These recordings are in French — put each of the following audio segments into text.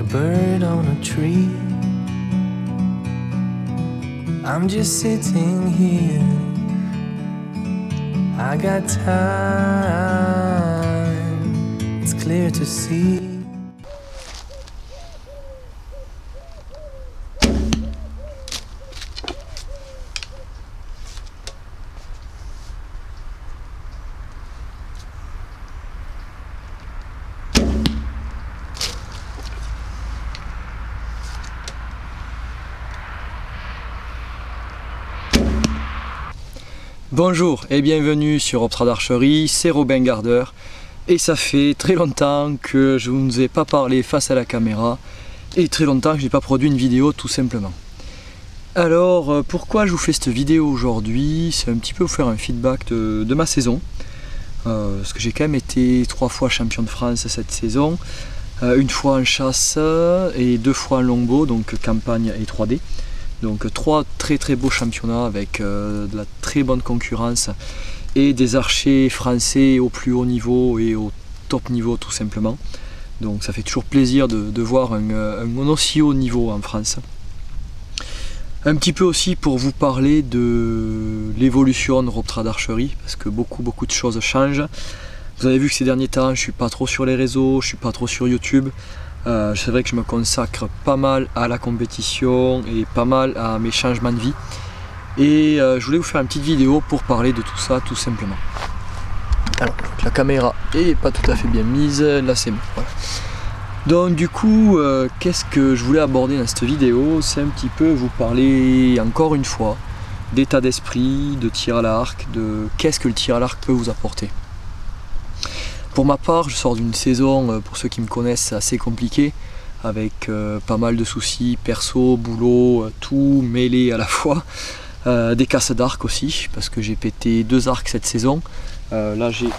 a bird on a tree. I'm just sitting here. I got time. It's clear to see. Bonjour et bienvenue sur Obstrad Archery, c'est Robin Gardeur et ça fait très longtemps que je ne vous ai pas parlé face à la caméra et très longtemps que je n'ai pas produit une vidéo tout simplement. Alors pourquoi je vous fais cette vidéo aujourd'hui? C'est un petit peu vous faire un feedback de ma saison, parce que j'ai quand même été 3 fois champion de France cette saison, une fois en chasse et 2 fois en longbow, donc campagne et 3D. Donc 3 très beaux championnats avec de la très bonne concurrence et des archers français au plus haut niveau et au top niveau tout simplement. Donc ça fait toujours plaisir de voir un aussi haut niveau en France. Un petit peu aussi pour vous parler de l'évolution de Obstrad Archery, parce que beaucoup de choses changent. Vous avez vu que ces derniers temps je suis pas trop sur les réseaux, je suis pas trop sur YouTube. C'est vrai que je me consacre pas mal à la compétition et pas mal à mes changements de vie. Et je voulais vous faire une petite vidéo pour parler de tout ça tout simplement. Alors, la caméra est pas tout à fait bien mise, là c'est bon. Voilà. Donc du coup, qu'est-ce que je voulais aborder dans cette vidéo? C'est un petit peu vous parler encore une fois d'état d'esprit, de tir à l'arc, de qu'est-ce que le tir à l'arc peut vous apporter. Pour ma part, je sors d'une saison, pour ceux qui me connaissent, assez compliquée, avec pas mal de soucis perso, boulot, tout mêlé à la fois. Des casses d'arc aussi, parce que j'ai pété 2 arcs cette saison. Là j'ai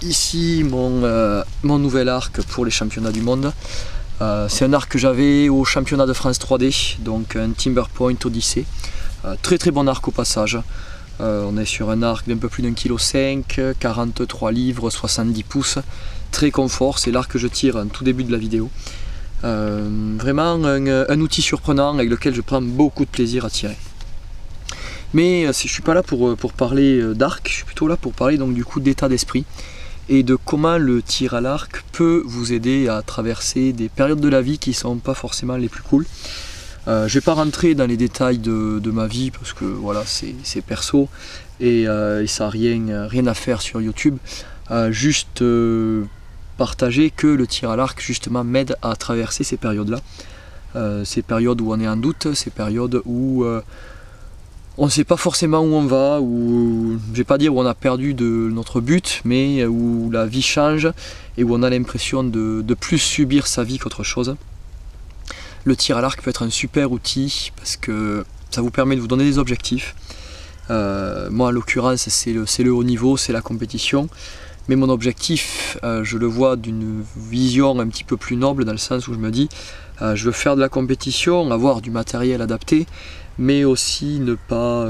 ici mon nouvel arc pour les championnats du monde. C'est un arc que j'avais au championnat de France 3D, donc un Timber Point Odyssey. Très bon arc au passage. On est sur un arc d'un peu plus d'1,5 kg, 43 livres, 70 pouces, très confort, c'est l'arc que je tire en tout début de la vidéo. Vraiment un outil surprenant avec lequel je prends beaucoup de plaisir à tirer. Mais je ne suis pas là pour parler d'arc, je suis plutôt là pour parler donc du coup d'état d'esprit et de comment le tir à l'arc peut vous aider à traverser des périodes de la vie qui ne sont pas forcément les plus cool. Je ne vais pas rentrer dans les détails de ma vie parce que voilà, c'est perso et ça n'a rien à faire sur YouTube. Juste partager que le tir à l'arc justement m'aide à traverser ces périodes-là. Ces périodes où on est en doute, ces périodes où on ne sait pas forcément où on va, où je ne vais pas dire où on a perdu de notre but, mais où la vie change et où on a l'impression de plus subir sa vie qu'autre chose. Le tir à l'arc peut être un super outil parce que ça vous permet de vous donner des objectifs. Moi en l'occurrence c'est le haut niveau, c'est la compétition. Mais mon objectif, je le vois d'une vision un petit peu plus noble dans le sens où je me dis je veux faire de la compétition, avoir du matériel adapté, mais aussi ne pas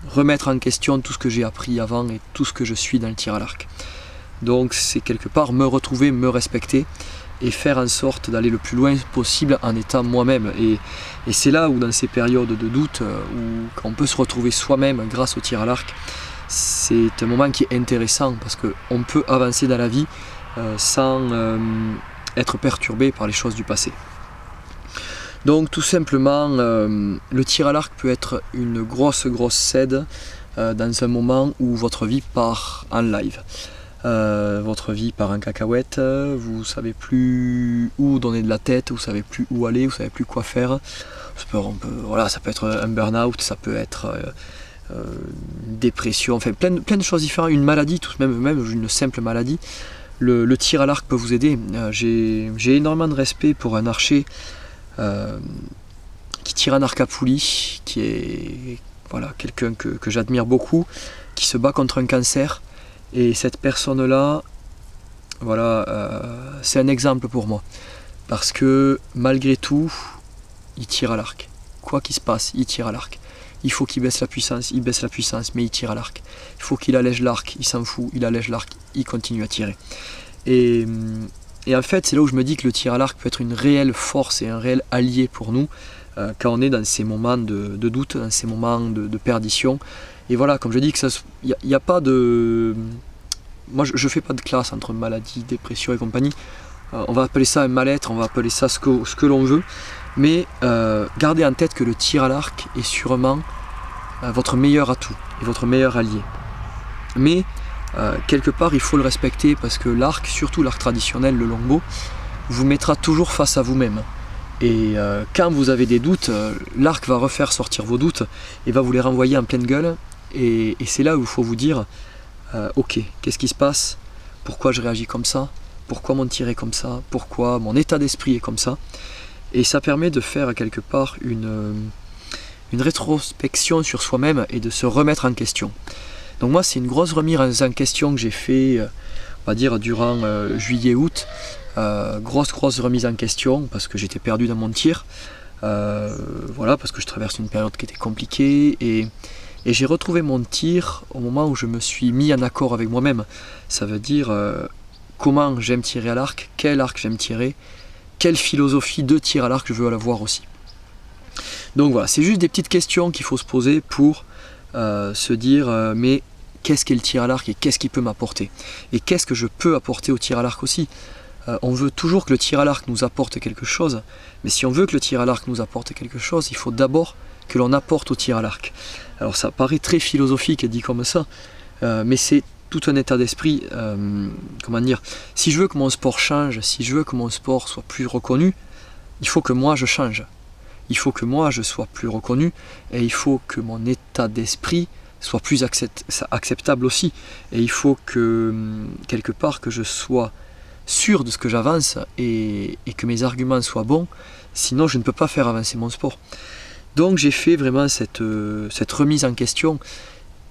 remettre en question tout ce que j'ai appris avant et tout ce que je suis dans le tir à l'arc. Donc c'est quelque part me retrouver, me respecter et faire en sorte d'aller le plus loin possible en étant moi-même. Et c'est là où dans ces périodes de doute, où on peut se retrouver soi-même grâce au tir à l'arc, c'est un moment qui est intéressant parce qu'on peut avancer dans la vie sans être perturbé par les choses du passé. Donc tout simplement, le tir à l'arc peut être une grosse aide dans un moment où votre vie part en live. Votre vie part en cacahuète, vous savez plus où donner de la tête, vous savez plus où aller, vous savez plus quoi faire. Voilà, ça peut être un burn-out, ça peut être une dépression, enfin plein de choses différentes, une maladie, même une simple maladie. Le tir à l'arc peut vous aider. J'ai énormément de respect pour un archer qui tire un arc à poulie, qui est voilà, quelqu'un que j'admire beaucoup, qui se bat contre un cancer. Et cette personne-là, voilà, c'est un exemple pour moi. Parce que malgré tout, il tire à l'arc. Quoi qu'il se passe, il tire à l'arc. Il faut qu'il baisse la puissance, mais il tire à l'arc. Il faut qu'il allège l'arc, il s'en fout, il allège l'arc, il continue à tirer. Et Et en fait, c'est là où je me dis que le tir à l'arc peut être une réelle force et un réel allié pour nous quand on est dans ces moments de doute, dans ces moments de perdition. Et voilà, comme je dis, il n'y a pas de... Moi, je ne fais pas de classe entre maladie, dépression et compagnie. On va appeler ça un mal-être, on va appeler ça ce que l'on veut. Mais gardez en tête que le tir à l'arc est sûrement votre meilleur atout et votre meilleur allié. Mais quelque part, il faut le respecter parce que l'arc, surtout l'arc traditionnel, le longbow, vous mettra toujours face à vous-même. Et quand vous avez des doutes, l'arc va refaire sortir vos doutes et va vous les renvoyer en pleine gueule. Et c'est là où il faut vous dire, ok, qu'est-ce qui se passe? Pourquoi je réagis comme ça? Pourquoi mon tir est comme ça? Pourquoi mon état d'esprit est comme ça? Et ça permet de faire quelque part une rétrospection sur soi-même et de se remettre en question. Donc moi, c'est une grosse remise en question que j'ai fait, on va dire, durant juillet-août. Grosse remise en question parce que j'étais perdu dans mon tir. Voilà, parce que je traverse une période qui était compliquée et j'ai retrouvé mon tir au moment où je me suis mis en accord avec moi-même. Ça veut dire comment j'aime tirer à l'arc, quel arc j'aime tirer, quelle philosophie de tir à l'arc je veux avoir aussi. Donc voilà, c'est juste des petites questions qu'il faut se poser pour se dire mais qu'est-ce qu'est le tir à l'arc et qu'est-ce qu'il peut m'apporter? Et qu'est-ce que je peux apporter au tir à l'arc aussi? On veut toujours que le tir à l'arc nous apporte quelque chose, mais si on veut que le tir à l'arc nous apporte quelque chose, il faut d'abord que l'on apporte au tir à l'arc. Alors ça paraît très philosophique dit comme ça, mais c'est tout un état d'esprit. Comment dire, si je veux que mon sport change, si je veux que mon sport soit plus reconnu, il faut que moi je change. Il faut que moi je sois plus reconnu et il faut que mon état d'esprit soit plus acceptable aussi. Et il faut que quelque part que je sois sûr de ce que j'avance et que mes arguments soient bons, sinon je ne peux pas faire avancer mon sport. Donc j'ai fait vraiment cette remise en question,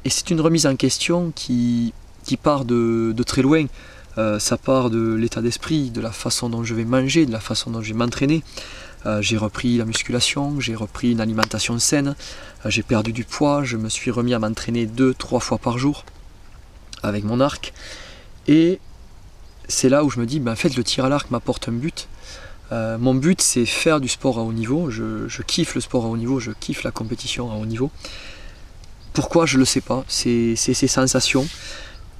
et c'est une remise en question qui part de très loin. Ça part de l'état d'esprit, de la façon dont je vais manger, de la façon dont je vais m'entraîner. J'ai repris la musculation, j'ai repris une alimentation saine, j'ai perdu du poids, je me suis remis à m'entraîner 2-3 fois par jour avec mon arc, et c'est là où je me dis, en fait le tir à l'arc m'apporte un but. Mon but c'est faire du sport à haut niveau, je kiffe le sport à haut niveau, je kiffe la compétition à haut niveau. Pourquoi, je ne le sais pas, c'est ces sensations,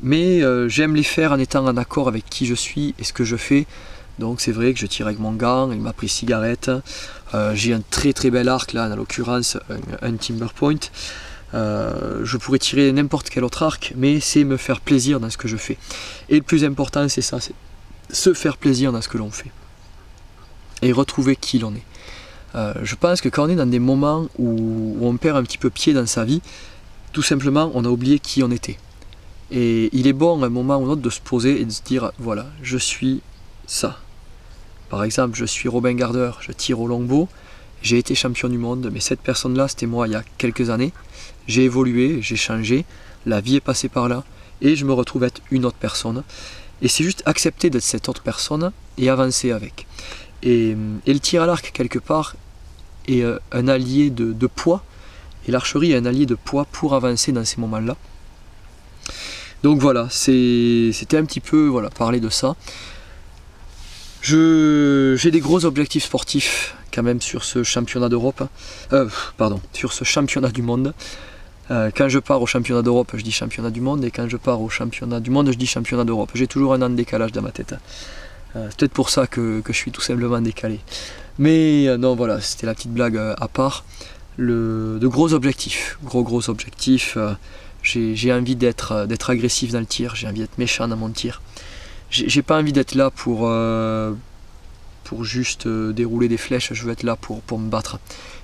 mais j'aime les faire en étant en accord avec qui je suis et ce que je fais. Donc c'est vrai que je tire avec mon gant, il m'a pris cigarette, j'ai un très bel arc là, en l'occurrence un Timber Point. Je pourrais tirer n'importe quel autre arc, mais c'est me faire plaisir dans ce que je fais. Et le plus important c'est ça, c'est se faire plaisir dans ce que l'on fait. Et retrouver qui l'on est. Je pense que quand on est dans des moments où on perd un petit peu pied dans sa vie, tout simplement on a oublié qui on était. Et il est bon à un moment ou un autre de se poser et de se dire, voilà, je suis ça. Par exemple, je suis Robin Garder, je tire au longbow, j'ai été champion du monde, mais cette personne-là, c'était moi il y a quelques années. J'ai évolué, j'ai changé, la vie est passée par là, et je me retrouve être une autre personne. Et c'est juste accepter d'être cette autre personne et avancer avec. Et le tir à l'arc, quelque part, est un allié de poids, et l'archerie est un allié de poids pour avancer dans ces moments-là. Donc voilà, c'était un petit peu parler de ça. J'ai des gros objectifs sportifs quand même sur ce championnat d'Europe, sur ce championnat du monde. Quand je pars au championnat d'Europe, je dis championnat du monde, et quand je pars au championnat du monde, je dis championnat d'Europe. J'ai toujours un an de décalage dans ma tête. C'est peut-être pour ça que je suis tout simplement décalé. Mais non, voilà, c'était la petite blague à part. De gros objectifs, gros objectifs. J'ai envie d'être agressif dans le tir, j'ai envie d'être méchant dans mon tir. J'ai pas envie d'être là pour juste dérouler des flèches, je veux être là pour me battre.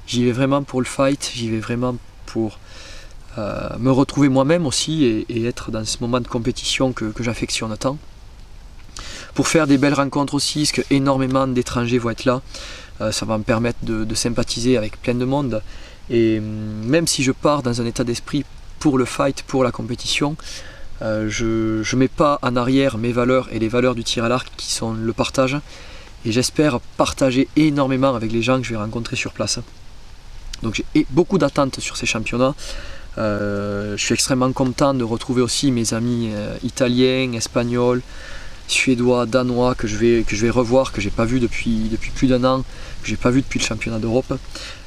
J'y vais vraiment pour le fight, j'y vais vraiment pour me retrouver moi-même aussi et être dans ce moment de compétition que j'affectionne tant. Pour faire des belles rencontres aussi, parce que énormément d'étrangers vont être là. Ça va me permettre de sympathiser avec plein de monde. Et même si je pars dans un état d'esprit pour le fight, pour la compétition, je mets pas en arrière mes valeurs et les valeurs du tir à l'arc qui sont le partage, et j'espère partager énormément avec les gens que je vais rencontrer sur place. Donc j'ai beaucoup d'attentes sur ces championnats. Je suis extrêmement content de retrouver aussi mes amis italiens, espagnols, suédois, danois que je vais revoir, que j'ai pas vu depuis plus d'un an, que j'ai pas vu depuis le championnat d'Europe.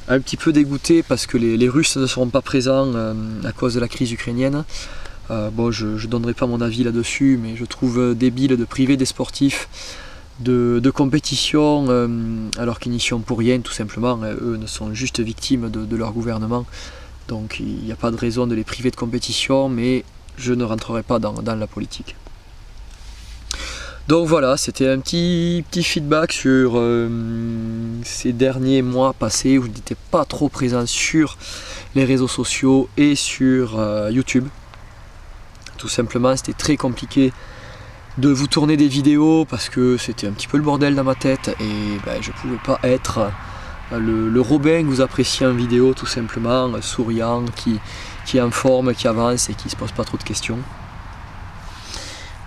Un petit peu dégoûté parce que les Russes ne seront pas présents à cause de la crise ukrainienne. Bon, je ne donnerai pas mon avis là-dessus, mais je trouve débile de priver des sportifs de compétition alors qu'ils n'y sont pour rien, tout simplement. Eux ne sont juste victimes de leur gouvernement, donc il n'y a pas de raison de les priver de compétition, mais je ne rentrerai pas dans la politique. Donc voilà, c'était un petit feedback sur ces derniers mois passés où je n'étais pas trop présent sur les réseaux sociaux et sur YouTube. Tout simplement, c'était très compliqué de vous tourner des vidéos parce que c'était un petit peu le bordel dans ma tête et je ne pouvais pas être le Robin que vous appréciez en vidéo, tout simplement, souriant, qui est en forme, qui avance et qui ne se pose pas trop de questions.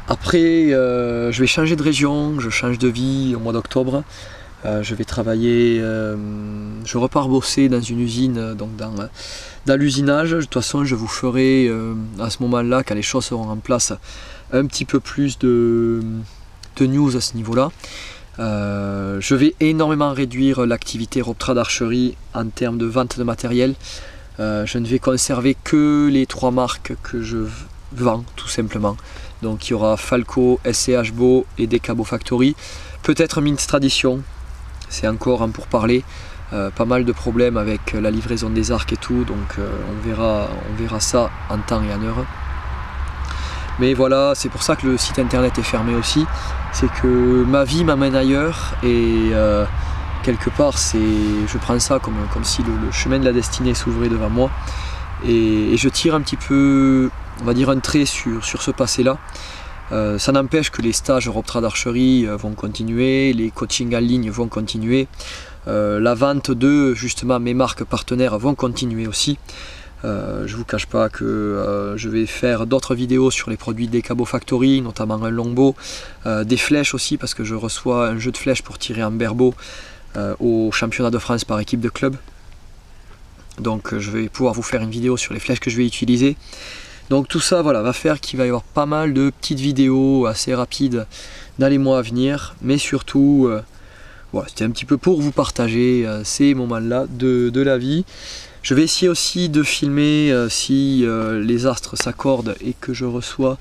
Après, je vais changer de région, je change de vie au mois d'octobre. Je vais travailler, je repars bosser dans une usine, donc dans l'usinage. De toute façon, je vous ferai à ce moment-là, quand les choses seront en place, un petit peu plus de news à ce niveau-là. Je vais énormément réduire l'activité Robtrad Archery en termes de vente de matériel. Je ne vais conserver que les 3 marques que je vends, tout simplement. Donc il y aura Falco, SCH Bow et Decabo Factory. Peut-être Mint Tradition, c'est encore en pourparlers. Pas mal de problèmes avec la livraison des arcs et tout, donc on verra ça en temps et en heure. Mais voilà, c'est pour ça que le site internet est fermé aussi. C'est que ma vie m'amène ailleurs et quelque part je prends ça comme si le chemin de la destinée s'ouvrait devant moi. Et je tire un petit peu, on va dire, un trait sur ce passé-là. Ça n'empêche que les stages Robtrad Archery vont continuer, les coachings en ligne vont continuer, la vente de justement mes marques partenaires vont continuer aussi. Je vous cache pas que je vais faire d'autres vidéos sur les produits Decabo Factory, notamment un longbow, des flèches aussi parce que je reçois un jeu de flèches pour tirer en berbeau au championnat de France par équipe de club. Donc je vais pouvoir vous faire une vidéo sur les flèches que je vais utiliser. Donc tout ça voilà, va faire qu'il va y avoir pas mal de petites vidéos assez rapides dans les mois à venir. Mais surtout, voilà, c'était un petit peu pour vous partager ces moments-là de la vie. Je vais essayer aussi de filmer si les astres s'accordent et que je reçois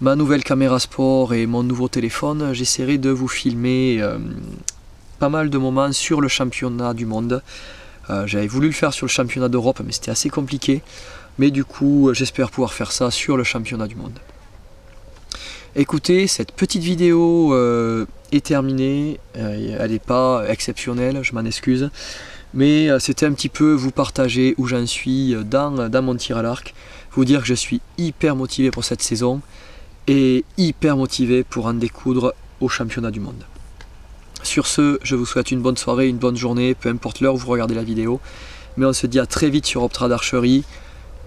ma nouvelle caméra sport et mon nouveau téléphone. J'essaierai de vous filmer pas mal de moments sur le championnat du monde. J'avais voulu le faire sur le championnat d'Europe, mais c'était assez compliqué. Mais du coup, j'espère pouvoir faire ça sur le championnat du monde. Écoutez, cette petite vidéo est terminée. Elle n'est pas exceptionnelle, je m'en excuse. Mais c'était un petit peu vous partager où j'en suis dans mon tir à l'arc. Vous dire que je suis hyper motivé pour cette saison et hyper motivé pour en découdre au championnat du monde. Sur ce, je vous souhaite une bonne soirée, une bonne journée, peu importe l'heure où vous regardez la vidéo. Mais on se dit à très vite sur Robtrad Archery.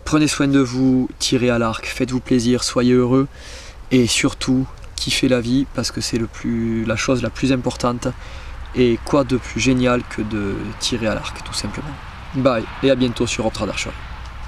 Prenez soin de vous, tirez à l'arc, faites-vous plaisir, soyez heureux. Et surtout, kiffez la vie parce que c'est la chose la plus importante. Et quoi de plus génial que de tirer à l'arc, tout simplement. Bye et à bientôt sur Robtrad Archery.